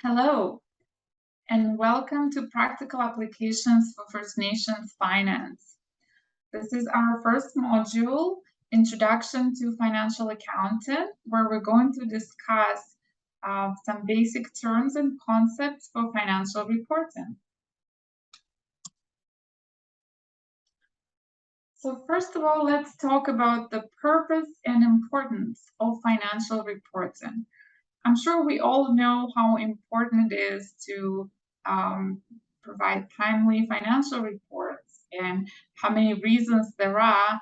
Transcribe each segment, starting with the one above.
Hello, and welcome to Practical Applications for First Nations Finance. This is our first module, Introduction to Financial Accounting, where we're going to discuss some basic terms and concepts for financial reporting. So first of all, let's talk about the purpose and importance of financial reporting. I'm sure we all know how important it is to provide timely financial reports and how many reasons there are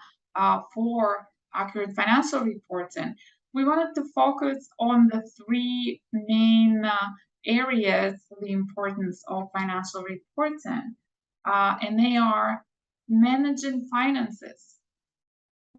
for accurate financial reporting. We wanted to focus on the three main areas of the importance of financial reporting, and they are managing finances.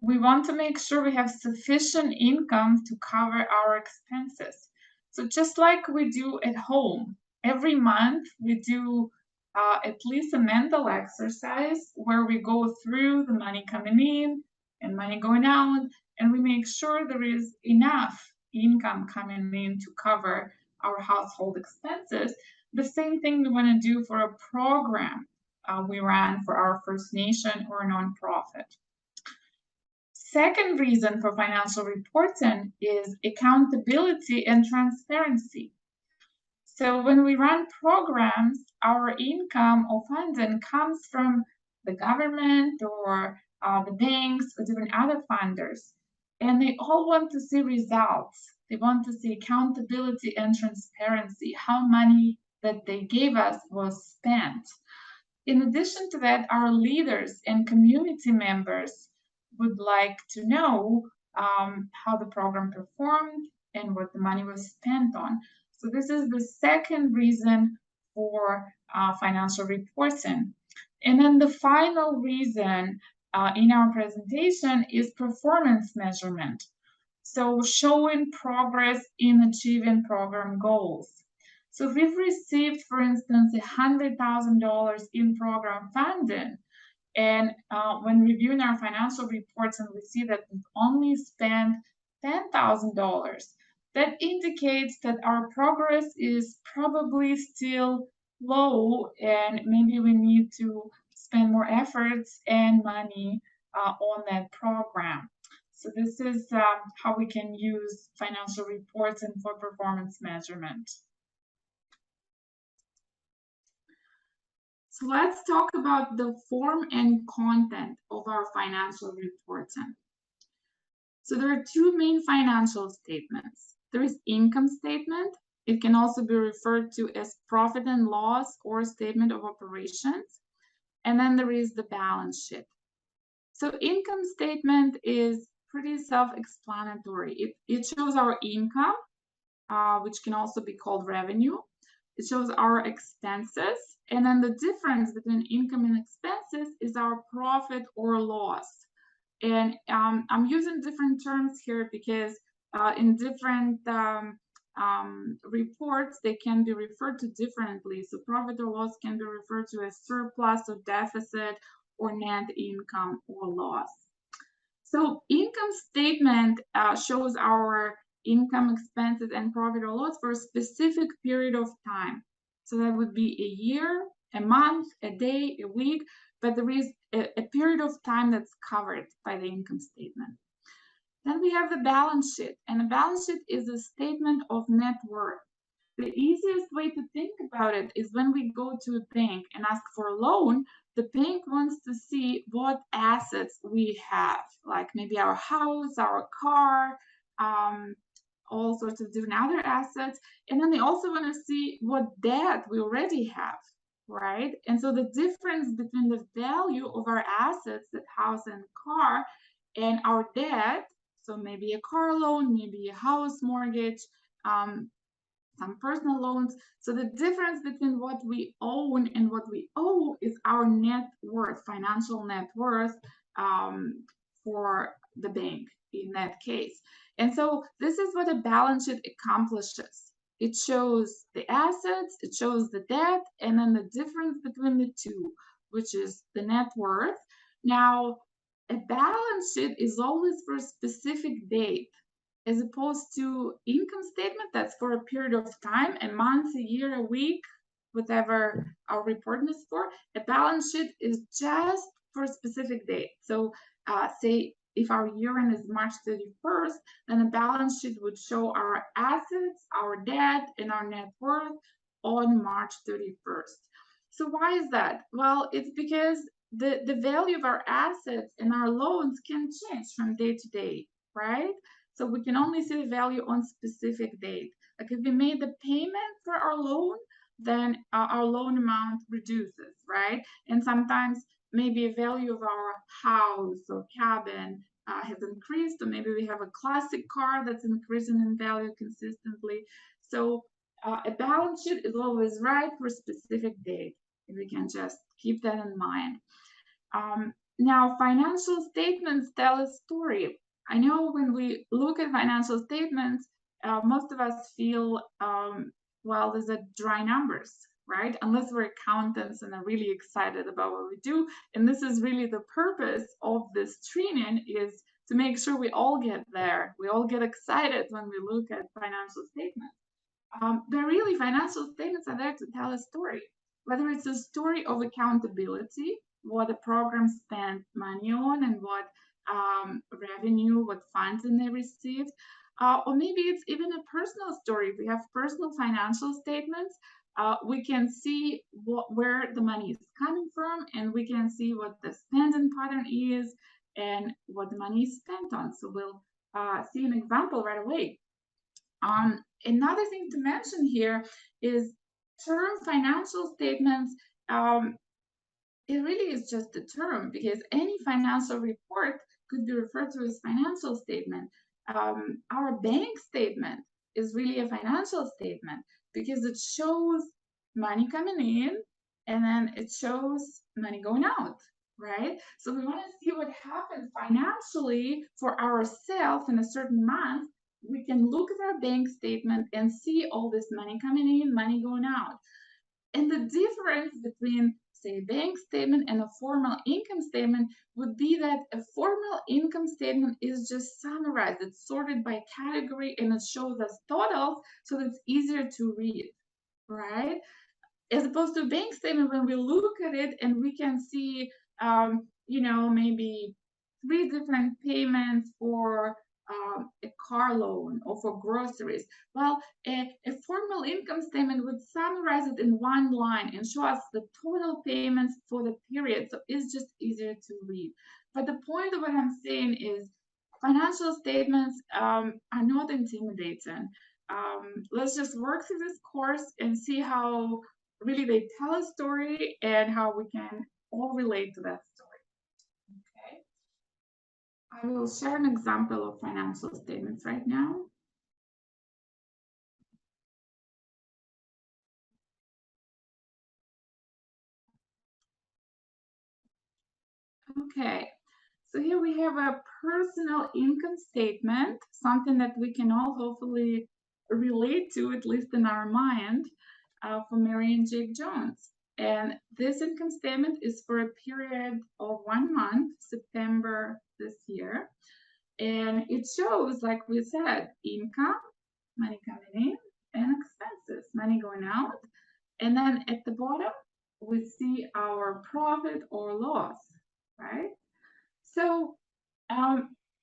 We want to make sure we have sufficient income to cover our expenses. So just like we do at home, every month we do at least a mental exercise where we go through the money coming in and money going out, and we make sure there is enough income coming in to cover our household expenses. The same thing we want to do for a program we ran for our First Nation or nonprofit. Second reason for financial reporting is accountability and transparency. So when we run programs, our income or funding comes from the government or the banks or different other funders, and they all want to see results. They want to see accountability and transparency, how money that they gave us was spent. In addition to that, our leaders and community members would like to know how the program performed and what the money was spent on. So this is the second reason for financial reporting. And then the final reason in our presentation is performance measurement. So showing progress in achieving program goals. So if we've received, for instance, $100,000 in program funding, and when reviewing our financial reports and we see that we've only spent $10,000, that indicates that our progress is probably still low and maybe we need to spend more efforts and money on that program. So this is how we can use financial reporting for performance measurement. So let's talk about the form and content of our financial reporting. So there are two main financial statements. There is income statement. It can also be referred to as profit and loss or statement of operations. And then there is the balance sheet. So income statement is pretty self-explanatory. It shows our income, which can also be called revenue. It shows our expenses, and then the difference between income and expenses is our profit or loss. And I'm using different terms here because in different reports, they can be referred to differently. So profit or loss can be referred to as surplus or deficit or net income or loss. So income statement shows our income, expenses, and profit or loss for a specific period of time. So that would be a year, a month, a day, a week, but there is a period of time that's covered by the income statement. Then we have the balance sheet, and the balance sheet is a statement of net worth. The easiest way to think about it is when we go to a bank and ask for a loan, the bank wants to see what assets we have, like maybe our house, our car, all sorts of different other assets. And then they also want to see what debt we already have, right? And so the difference between the value of our assets, that house and car, and our debt, so maybe a car loan, maybe a house mortgage, some personal loans. So the difference between what we own and what we owe is our net worth, financial net worth for the bank in that case. And so this is what a balance sheet accomplishes. It shows the assets, it shows the debt, and then the difference between the two, which is the net worth. Now, a balance sheet is always for a specific date. as opposed to income statement that's for a period of time, a month, a year, a week, whatever our report is for. A balance sheet is just for a specific date. So say if our year end is March 31st, then a balance sheet would show our assets, our debt, and our net worth on March 31st. So why is that? Well, it's because the value of our assets and our loans can change from day to day, right? So we can only see the value on specific date. Like if we made the payment for our loan, then our loan amount reduces, right? And sometimes maybe a value of our house or cabin has increased, or maybe we have a classic car that's increasing in value consistently. So a balance sheet is always right for a specific date. We can just keep that in mind. Now, financial statements tell a story. I know when we look at financial statements, most of us feel, well, these are dry numbers, right? Unless we're accountants and are really excited about what we do. And this is really the purpose of this training, is to make sure we all get there. We all get excited when we look at financial statements. But really, financial statements are there to tell a story, whether it's a story of accountability, what the program spent money on and what revenue, what funds they received, or maybe it's even a personal story. If we have personal financial statements, we can see where the money is coming from, and we can see what the spending pattern is and what the money is spent on. So we'll see an example right away. Another thing to mention here is term financial statements. It really is just a term, because any financial report could be referred to as financial statement. Our bank statement is really a financial statement because it shows money coming in and then it shows money going out, right? So we want to see what happens financially for ourselves in a certain month. We can look at our bank statement and see all this money coming in, money going out. And the difference between, say, a bank statement and a formal income statement would be that a formal income statement is just summarized. It's sorted by category and it shows us totals, so it's easier to read, right? As opposed to a bank statement, when we look at it and we can see, maybe 3 different payments for a car loan or for groceries. Well, a formal income statement would summarize it in one line and show us the total payments for the period. So it's just easier to read. But the point of what I'm saying is financial statements are not intimidating. Let's just work through this course and see how really they tell a story and how we can all relate to that story. Okay. I will share an example of financial statements right now. Okay, so here we have a personal income statement, something that we can all hopefully relate to, at least in our mind, for Mary and Jake Jones. And this income statement is for a period of 1 month, September this year. And it shows, like we said, income, money coming in, and expenses, money going out. And then at the bottom, we see our profit or loss, right? So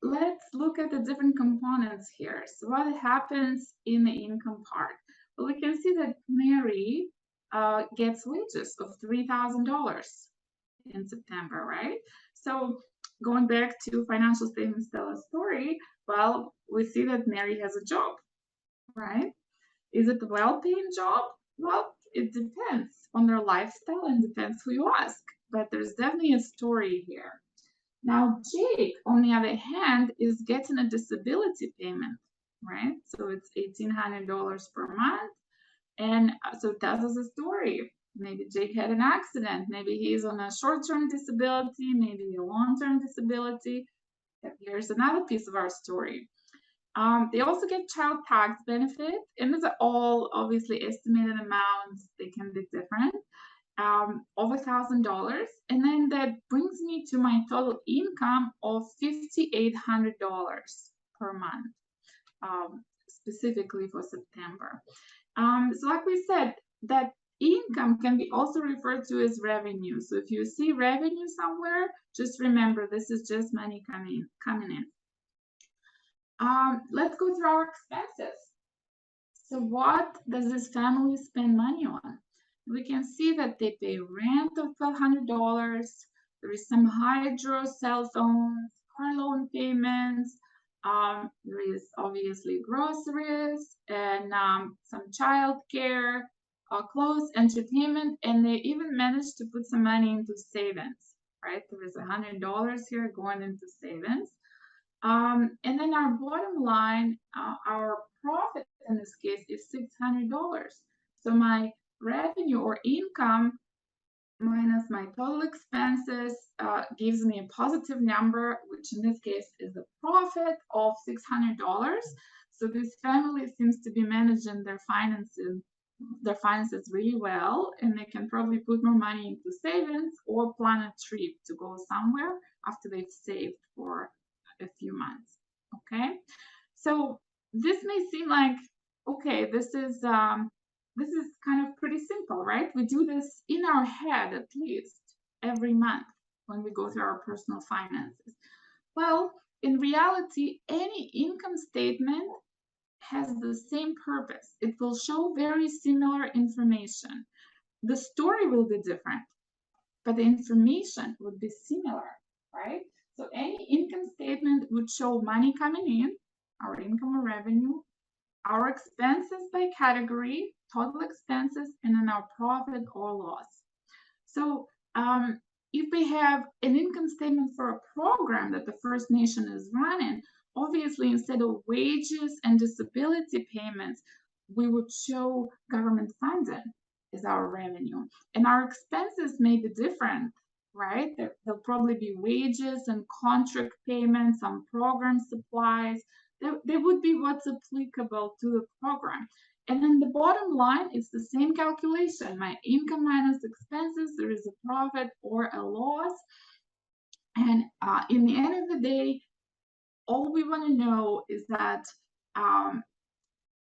let's look at the different components here. So what happens in the income part? Well, we can see that Mary gets wages of $3,000 in September, right? So going back to financial statements tell a story, well, we see that Mary has a job, right? Is it a well-paying job? Well, it depends on their lifestyle and depends who you ask, but there's definitely a story here. Now, Jake, on the other hand, is getting a disability payment, right? So it's $1,800 per month. And so it tells us a story. Maybe Jake had an accident. Maybe he's on a short-term disability, maybe a long-term disability. Here's another piece of our story. They also get child tax benefit, and these are all obviously estimated amounts. They can be different. Over $1,000, and then that brings me to my total income of $5,800 per month. specifically for September. So like we said, that income can be also referred to as revenue. So if you see revenue somewhere, just remember this is just money coming in. Let's go through our expenses. So what does this family spend money on? We can see that they pay rent of $1,200. There is some hydro, cell phones, car loan payments. There is obviously groceries and some child care, clothes, entertainment, and they even managed to put some money into savings, right? There is $100 here going into savings. And then our bottom line, our profit in this case is $600. So my revenue or income minus my total expenses gives me a positive number, which in this case is a profit of $600. So this family seems to be managing their finances really well, and they can probably put more money into savings or plan a trip to go somewhere after they've saved for a few months. Okay, so this may seem like, okay, this is kind of pretty simple, right? We do this in our head at least every month when we go through our personal finances. Well, in reality, any income statement has the same purpose. It will show very similar information. The story will be different, but the information would be similar, right? So any income statement would show money coming in, our income or revenue, our expenses by category, total expenses, and then our profit or loss. So if we have an income statement for a program that the First Nation is running, obviously instead of wages and disability payments, we would show government funding as our revenue. And our expenses may be different, right? There'll probably be wages and contract payments, some program supplies. They would be what's applicable to the program. And then the bottom line is the same calculation. My income minus expenses, there is a profit or a loss. And in the end of the day, all we want to know is that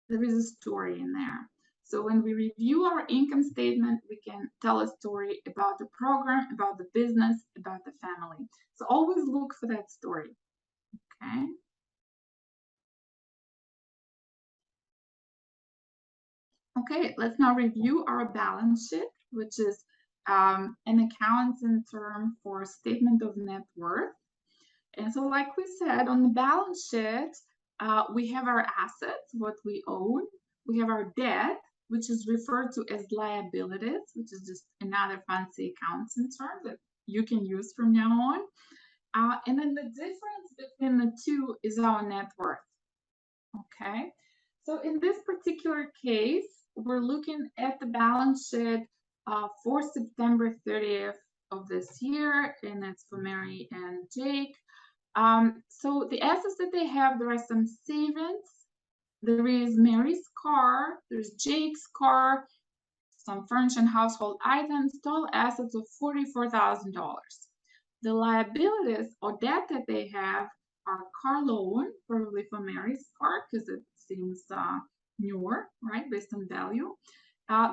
there is a story in there. So when we review our income statement, we can tell a story about the program, about the business, about the family. So always look for that story, okay? Okay, let's now review our balance sheet, which is an accounting term for statement of net worth. And so like we said, on the balance sheet, we have our assets, what we own. We have our debt, which is referred to as liabilities, which is just another fancy accounting term that you can use from now on. And then the difference between the two is our net worth. Okay, so in this particular case, we're looking at the balance sheet for September 30th of this year, and it's for Mary and Jake. So the assets that they have, there are some savings. There is Mary's car, there's Jake's car, some furniture and household items, total assets of $44,000. The liabilities or debt that they have are car loan, probably for Mary's car because it seems newer, right, based on value.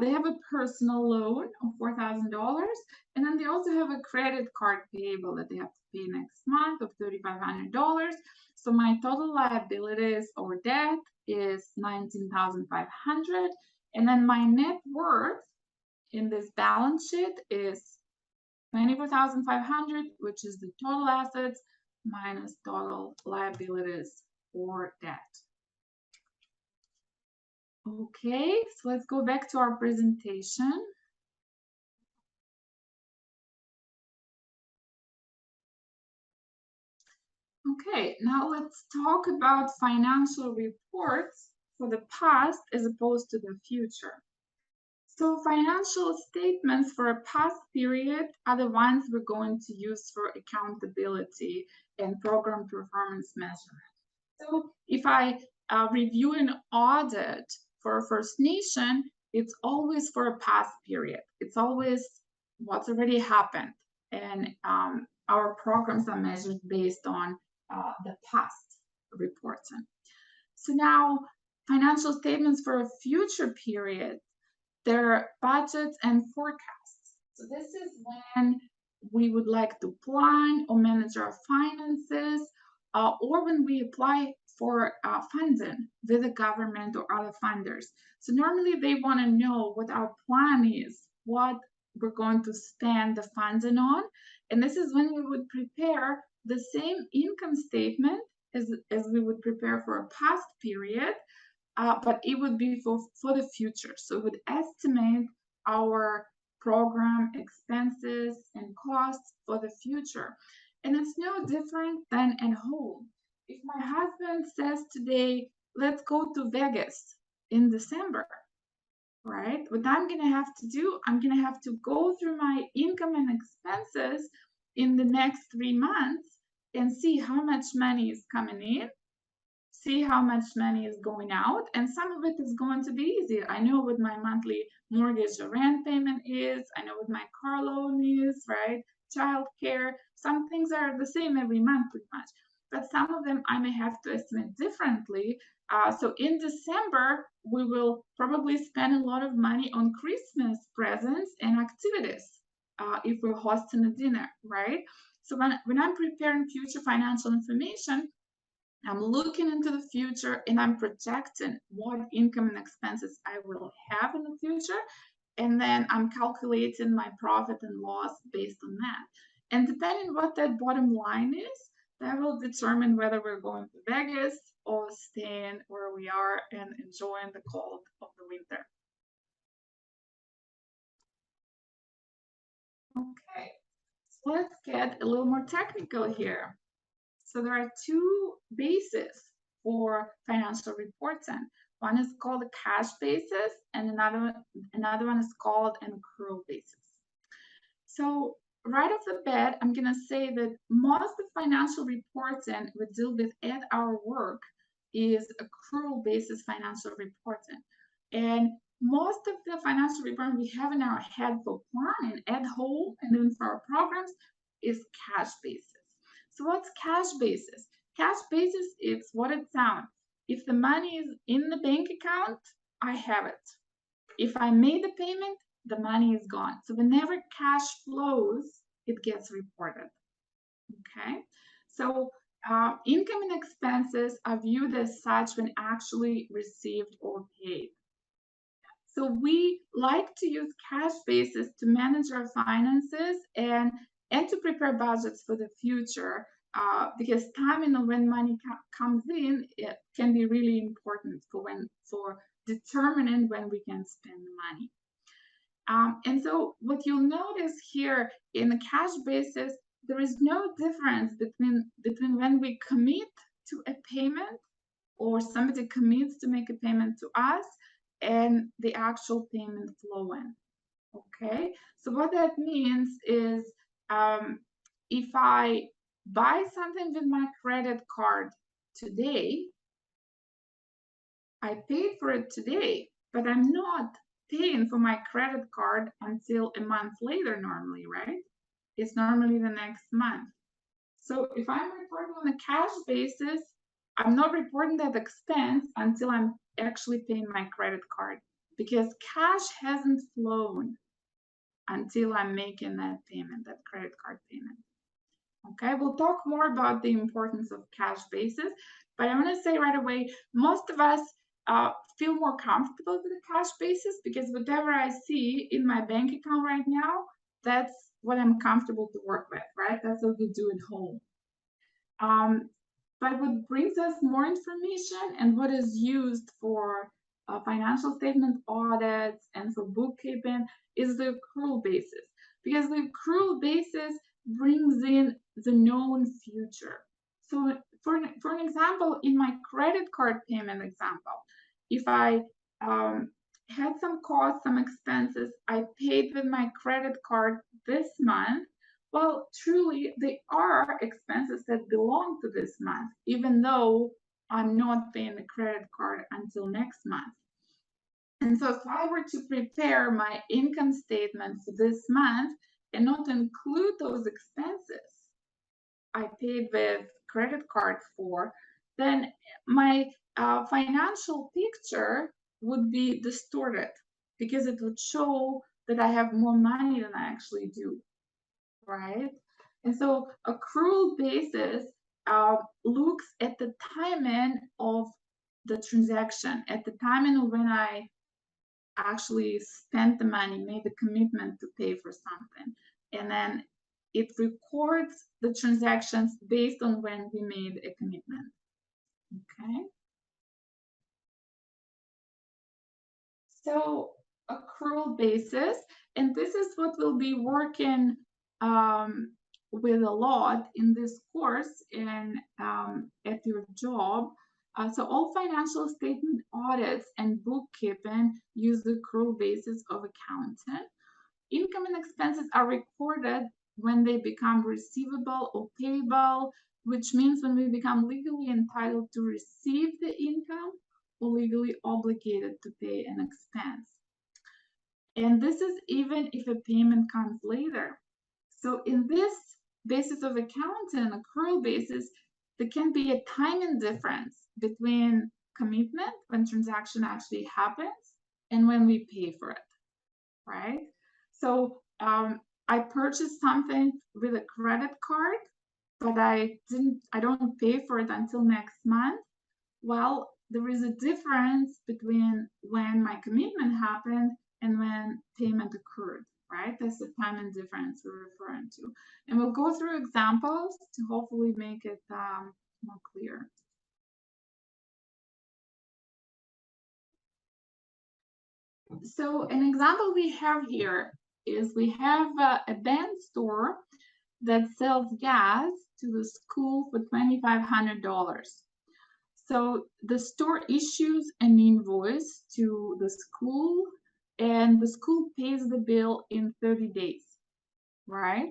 They have a personal loan of $4,000, and then they also have a credit card payable that they have to pay next month of $3,500. So my total liabilities or debt is $19,500, and then my net worth in this balance sheet is $24,500, which is the total assets minus total liabilities or debt. Okay, so let's go back to our presentation. Okay, now let's talk about financial reports for the past as opposed to the future. So financial statements for a past period are the ones we're going to use for accountability and program performance measurement. So if I review an audit for a First Nation, it's always for a past period. It's always what's already happened. And our programs are measured based on the past reporting. So now financial statements for a future period, their budgets and forecasts. So this is when we would like to plan or manage our finances, or when we apply for funding with the government or other funders. So normally they want to know what our plan is, what we're going to spend the funding on. And this is when we would prepare the same income statement as we would prepare for a past period, but it would be for the future. So it would estimate our program expenses and costs for the future. And it's no different than at home. If my husband says today, let's go to Vegas in December, right? What I'm going to have to do, I'm going to have to go through my income and expenses in the next 3 months and see how much money is coming in, see how much money is going out, and some of it is going to be easy. I know what my monthly mortgage or rent payment is. I know what my car loan is, right? Child care. Some things are the same every month pretty much, but some of them I may have to estimate differently. So in December, we will probably spend a lot of money on Christmas presents and activities if we're hosting a dinner, right? So when I'm preparing future financial information, I'm looking into the future and I'm projecting what income and expenses I will have in the future. And then I'm calculating my profit and loss based on that. And depending what that bottom line is, that will determine whether we're going to Vegas or staying where we are and enjoying the cold of the winter. Okay, so let's get a little more technical here. So there are two bases for financial reporting. One is called a cash basis, and another one is called an accrual basis. So right off the bat, I'm going to say that most of financial reporting we deal with at our work is accrual basis financial reporting. And most of the financial reporting we have in our head for planning at home and then for our programs is cash basis. So what's cash basis? Cash basis is what it sounds. If the money is in the bank account, I have it. If I made the payment, the money is gone. So whenever cash flows, it gets reported. Okay, so income and expenses are viewed as such when actually received or paid. So we like to use cash basis to manage our finances and to prepare budgets for the future, because timing of when money comes in, it can be really important for determining when we can spend the money. And so what you'll notice here in the cash basis, there is no difference between when we commit to a payment or somebody commits to make a payment to us and the actual payment flowing. Okay, so what that means is if I buy something with my credit card today, I paid for it today, but I'm not paying for my credit card until a month later normally, right? It's normally the next month. So if I'm reporting on a cash basis, I'm not reporting that expense until I'm actually paying my credit card, because cash hasn't flown until I'm making that payment, that credit card payment. Okay, we'll talk more about the importance of cash basis, but I want to say right away, most of us feel more comfortable with the cash basis because whatever I see in my bank account right now, that's what I'm comfortable to work with, right? That's what we do at home. But what brings us more information and what is used for financial statement audits and for bookkeeping is the accrual basis, because the accrual basis brings in the known future. So for an example, in my credit card payment example, if I had some costs, some expenses, I paid with my credit card this month, well, truly, they are expenses that belong to this month, even though I'm not paying the credit card until next month. And so if I were to prepare my income statement for this month and not include those expenses I paid with credit card for, then my financial picture would be distorted because it would show that I have more money than I actually do, right? And so accrual basis looks at the timing of the transaction, at the timing when I actually spent the money, made the commitment to pay for something. And then it records the transactions based on when we made a commitment. Okay. So accrual basis, and this is what we'll be working with a lot in this course and at your job. So all financial statement audits and bookkeeping use the accrual basis of accounting. Income and expenses are recorded when they become receivable or payable, which means when we become legally entitled to receive the income or legally obligated to pay an expense. And this is even if a payment comes later. So in this basis of accounting, accrual basis, there can be a timing difference between commitment, when transaction actually happens, and when we pay for it, right? So I purchased something with a credit card, but I don't pay for it until next month. Well, there is a difference between when my commitment happened and when payment occurred, right? That's the timing difference we're referring to. And we'll go through examples to hopefully make it more clear. So an example we have here is we have a band store that sells gas to the school for $2,500. So the store issues an invoice to the school and the school pays the bill in 30 days, right?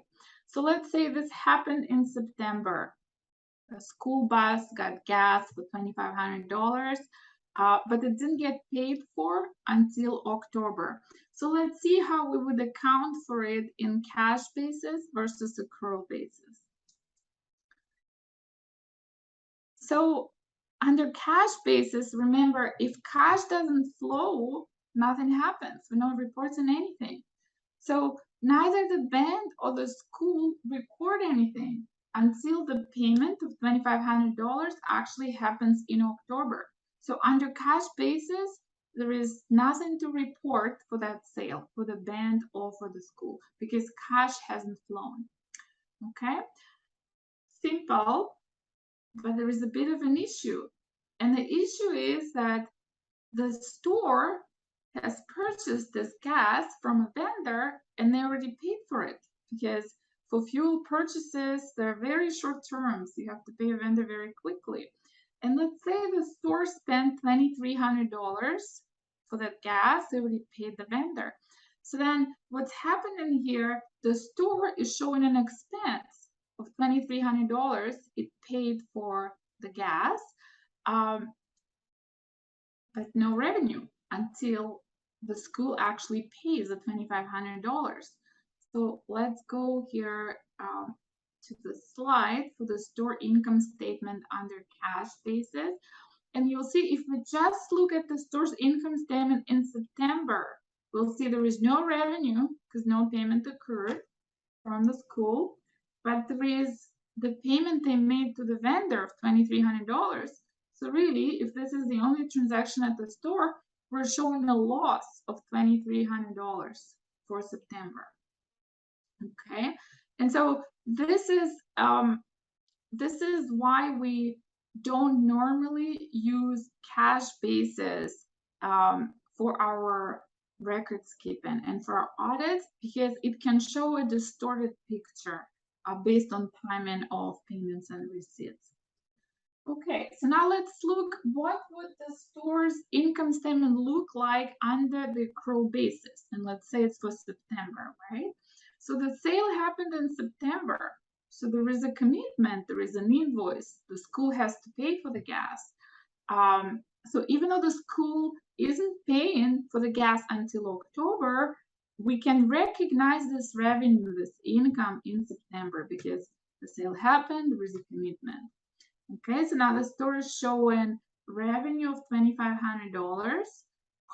So let's say this happened in September. A school bus got gas for $2,500, but it didn't get paid for until October. So let's see how we would account for it in cash basis versus accrual basis. So under cash basis, remember, if cash doesn't flow, nothing happens. We don't report on anything. So neither the band or the school record anything until the payment of $2,500 actually happens in October. So under cash basis, there is nothing to report for that sale, for the band or for the school, because cash hasn't flown. Okay? Simple, but there is a bit of an issue. And the issue is that the store has purchased this gas from a vendor and they already paid for it, because for fuel purchases, they're very short terms. You have to pay a vendor very quickly. And let's say the store spent $2,300 for that gas, they already paid the vendor. So then what's happening here, the store is showing an expense of $2,300. It paid for the gas, but no revenue until the school actually pays the $2,500. So let's go here to the slide for the store income statement under cash basis. And you'll see if we just look at the store's income statement in September, we'll see there is no revenue because no payment occurred from the school, but there is the payment they made to the vendor of $2,300. So really, if this is the only transaction at the store, we're showing a loss of $2,300 for September. Okay, and so this is why we don't normally use cash basis for our records keeping and for our audits, because it can show a distorted picture based on timing of payments and receipts. Okay, so now let's look, what would the store's income statement look like under the accrual basis? And let's say it's for September, right? So the sale happened in September. So there is a commitment, there is an invoice, the school has to pay for the gas. So even though the school isn't paying for the gas until October, we can recognize this revenue, this income in September, because the sale happened, there is a commitment. Okay, so now the store is showing revenue of $2,500,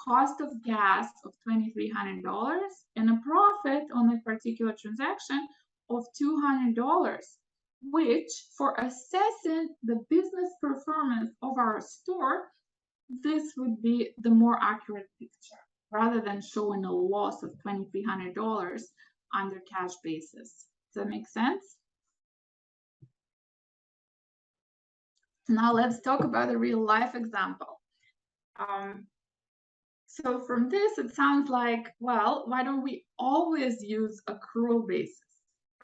cost of gas of $2,300, and a profit on a particular transaction of $200, which for assessing the business performance of our store, this would be the more accurate picture rather than showing a loss of $2,300 under cash basis. Does that make sense? Now let's talk about a real life example. So from this, it sounds like, well, why don't we always use accrual basis,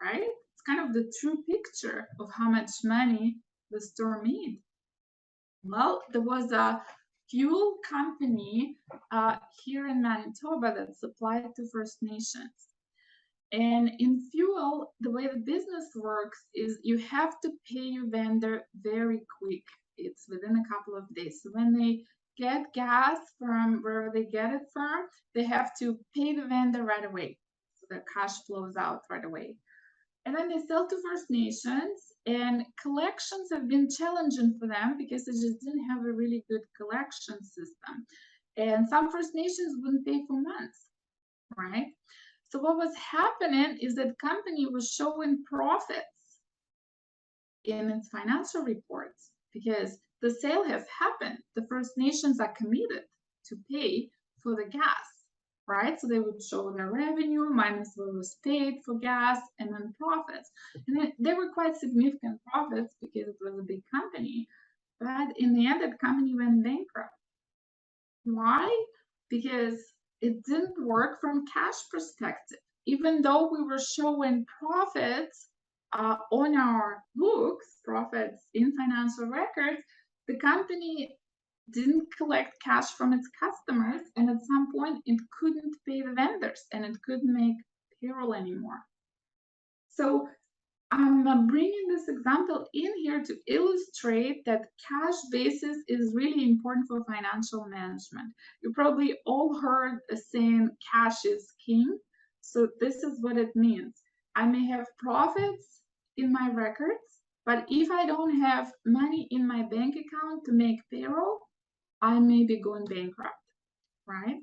right? It's kind of the true picture of how much money the store made. Well, there was a fuel company here in Manitoba that supplied to First Nations. And in fuel, the way the business works is you have to pay your vendor very quick. It's within a couple of days. So when they get gas from wherever they get it from, they have to pay the vendor right away. So the cash flows out right away. And then they sell to First Nations, and collections have been challenging for them because they just didn't have a really good collection system. And some First Nations wouldn't pay for months, right? So what was happening is that company was showing profits in its financial reports because the sale has happened. The First Nations are committed to pay for the gas, right? So they would show their revenue minus what was paid for gas and then profits. And they were quite significant profits because it was a big company. But in the end, that company went bankrupt. Why? Because it didn't work from cash perspective. Even though we were showing profits on our books, profits in financial records, the company didn't collect cash from its customers, and at some point it couldn't pay the vendors and it couldn't make payroll anymore. So I'm bringing this example in here to illustrate that cash basis is really important for financial management. You probably all heard the saying, cash is king. So this is what it means. I may have profits in my records, but if I don't have money in my bank account to make payroll, I may be going bankrupt, right?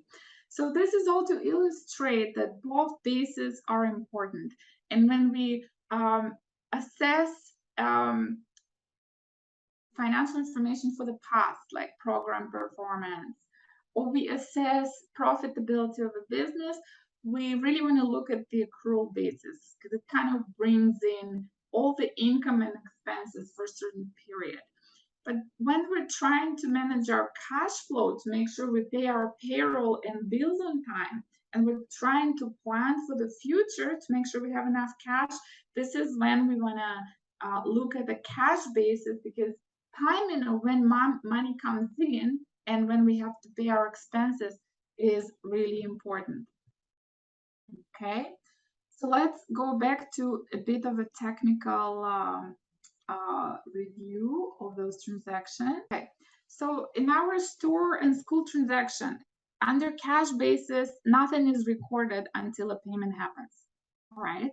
So this is all to illustrate that both bases are important. And when we assess financial information for the past, like program performance, or we assess profitability of a business, we really want to look at the accrual basis because it kind of brings in all the income and expenses for a certain period. But when we're trying to manage our cash flow to make sure we pay our payroll and bills on time, and we're trying to plan for the future to make sure we have enough cash, this is when we want to look at the cash basis, because timing of when money comes in and when we have to pay our expenses is really important. Okay, so let's go back to a bit of a technical review of those transactions. Okay, so in our store and school transaction, under cash basis, nothing is recorded until a payment happens. All right.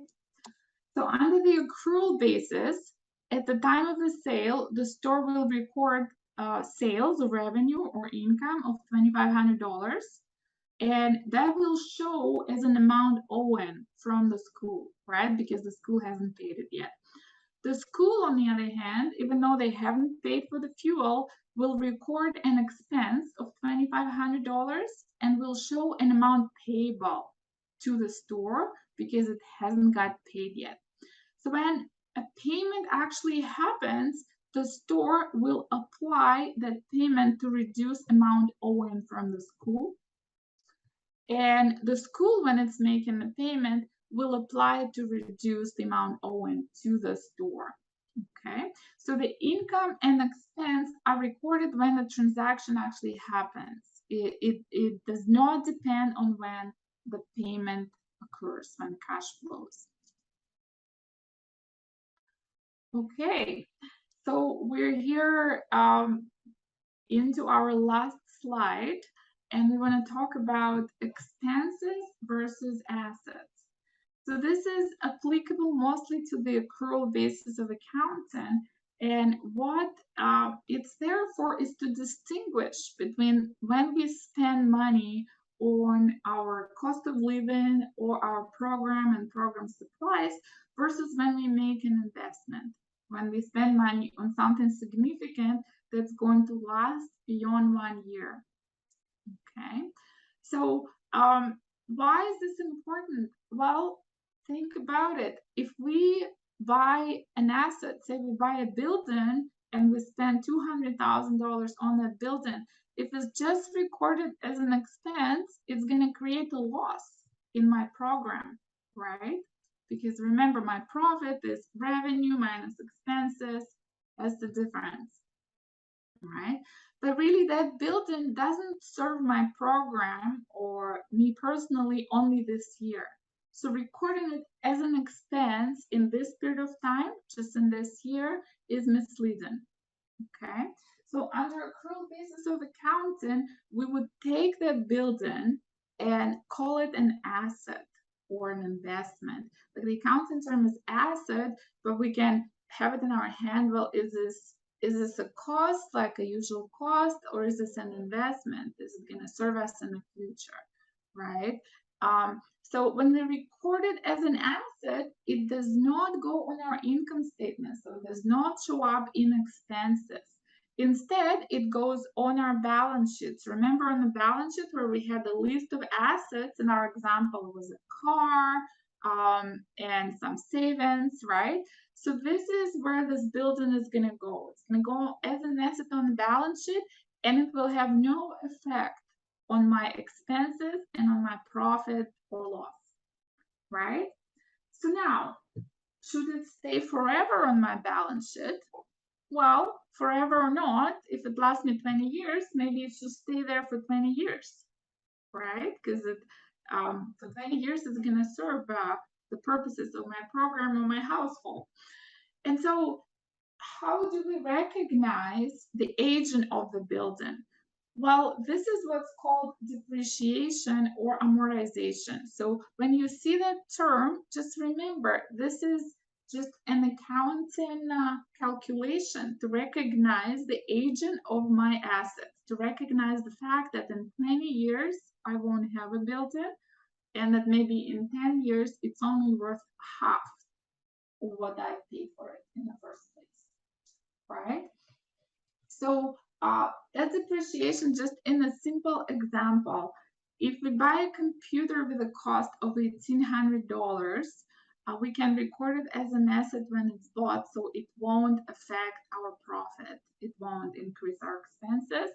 So under the accrual basis, at the time of the sale, the store will record sales or revenue or income of $2,500, and that will show as an amount owing from the school, right? Because the school hasn't paid it yet. The school, on the other hand, even though they haven't paid for the fuel, will record an expense of $2,500 and will show an amount payable to the store because it hasn't got paid yet. So when a payment actually happens, the store will apply that payment to reduce amount owing from the school. And the school, when it's making the payment, will apply to reduce the amount owing to the store. Okay, so the income and expense are recorded when the transaction actually happens. It does not depend on when the payment occurs, when cash flows. Okay, so we're here into our last slide, and we want to talk about expenses versus assets. So this is applicable mostly to the accrual basis of accounting, And what it's there for is to distinguish between when we spend money on our cost of living or our program and program supplies versus when we make an investment, when we spend money on something significant that's going to last beyond 1 year. Okay, so why is this important? Well, think about it. If we buy an asset, say we buy a building and we spend $200,000 on that building, if it's just recorded as an expense, it's going to create a loss in my program, right? Because remember, my profit is revenue minus expenses. That's the difference, right? But really, that building doesn't serve my program or me personally only this year. So recording it as an expense in this period of time, just in this year, is misleading. Okay, so under accrual basis of accounting, we would take that building and call it an asset or an investment. Like the accounting term is asset, but we can have it in our hand. Well, is this a cost, like a usual cost, or is this an investment? Is it going to serve us in the future, right? So when we record it as an asset, it does not go on our income statement, so it does not show up in expenses. Instead, it goes on our balance sheets. Remember on the balance sheet where we had a list of assets, in our example was a car and some savings, right? So this is where this building is going to go. It's going to go as an asset on the balance sheet, and it will have no effect on my expenses and on my profit or loss, right? So now, should it stay forever on my balance sheet? Well, forever or not, if it lasts me 20 years, maybe it should stay there for 20 years, right? Because for 20 years, it's going to serve the purposes of my program or my household. And so, how do we recognize the aging of the building? Well, this is what's called depreciation or amortization. So when you see that term, just remember, this is just an accounting calculation to recognize the aging of my assets, to recognize the fact that in 20 years, I won't have a building, and that maybe in 10 years, it's only worth half of what I paid for it in the first place, right? So that's depreciation just in a simple example. If we buy a computer with a cost of $1,800, we can record it as an asset when it's bought, so it won't affect our profit. It won't increase our expenses.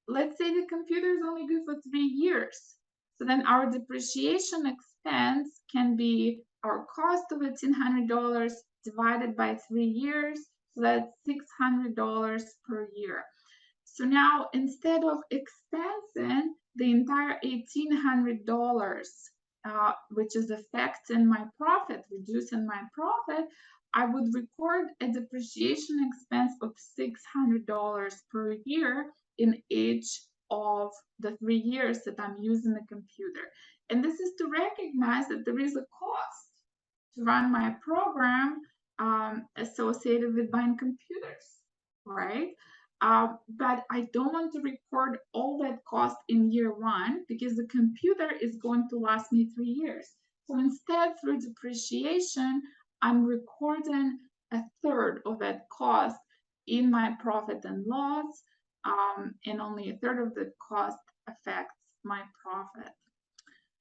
Let's say the computer is only good for 3 years. So then our depreciation expense can be our cost of $1,800 divided by 3 years. So that's $600 per year. So now instead of expensing the entire $1,800, which is affecting my profit, reducing my profit, I would record a depreciation expense of $600 per year in each of the 3 years that I'm using the computer. And this is to recognize that there is a cost to run my program associated with buying computers, right? But I don't want to record all that cost in year 1 because the computer is going to last me 3 years. So instead, through depreciation, I'm recording a third of that cost in my profit and loss, and only a third of the cost affects my profit.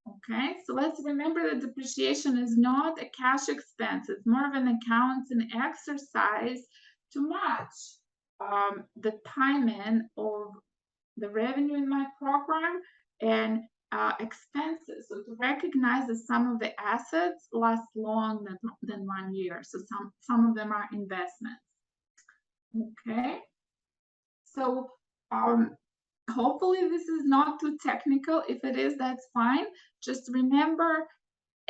Okay, so let's remember that depreciation is not a cash expense. It's more of an accounting exercise to match the timing of the revenue in my program and expenses. So to recognize that some of the assets last longer than 1 year. So some of them are investments. Okay, so hopefully this is not too technical. If it is, that's fine. Just remember,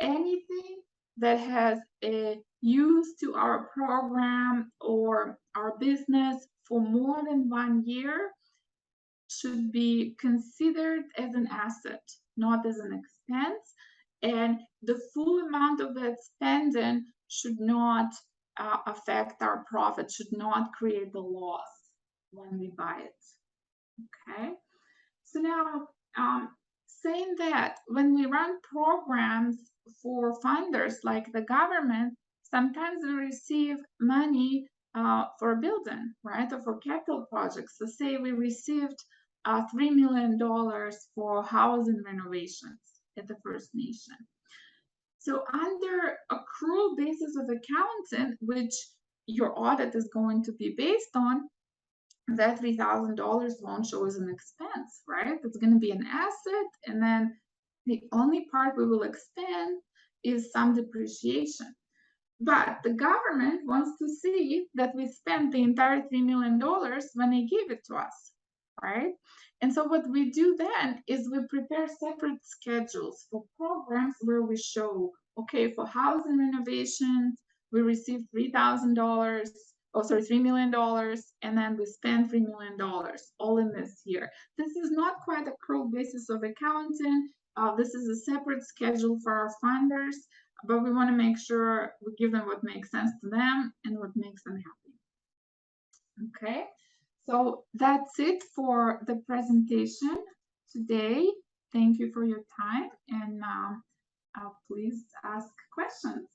anything that has a use to our program or our business for more than 1 year should be considered as an asset, not as an expense. And the full amount of that spending should not affect our profit, should not create the loss when we buy it. Okay, so now saying that when we run programs for funders like the government, sometimes we receive money for a building, right, or for capital projects. So say we received $3 million for housing renovations at the First Nation. So under accrual basis of accounting, which your audit is going to be based on, that $3,000 won't show as an expense, right? It's going to be an asset, and then the only part we will expend is some depreciation. But the government wants to see that we spent the entire $3 million when they gave it to us, right? And so what we do then is we prepare separate schedules for programs where we show, okay, for housing renovations, we received $3,000, $3 million, and then we spent $3 million all in this year. This is not quite accrual basis of accounting. This is a separate schedule for our funders, but we want to make sure we give them what makes sense to them and what makes them happy. Okay, so that's it for the presentation today. Thank you for your time, and please ask questions.